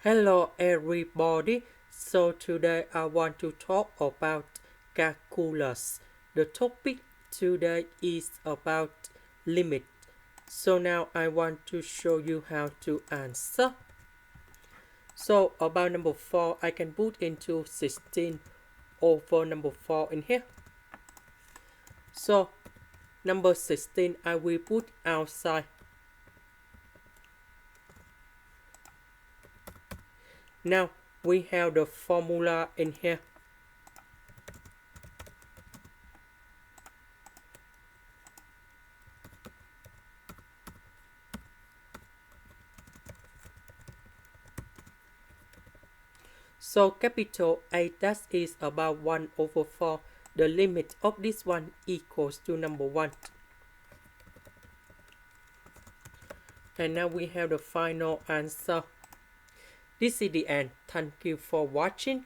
Hello everybody. So today I want to talk about calculus. The topic today is about limit. So now I want to show you how to answer. So about number 4, I can put into 16 over number 4 in here. So number 16 I will put outside. Now we have the formula in here. So capital A that is about 1 over 4. The limit of this one equals to number 1. And now we have the final answer. This is the end. Thank you for watching.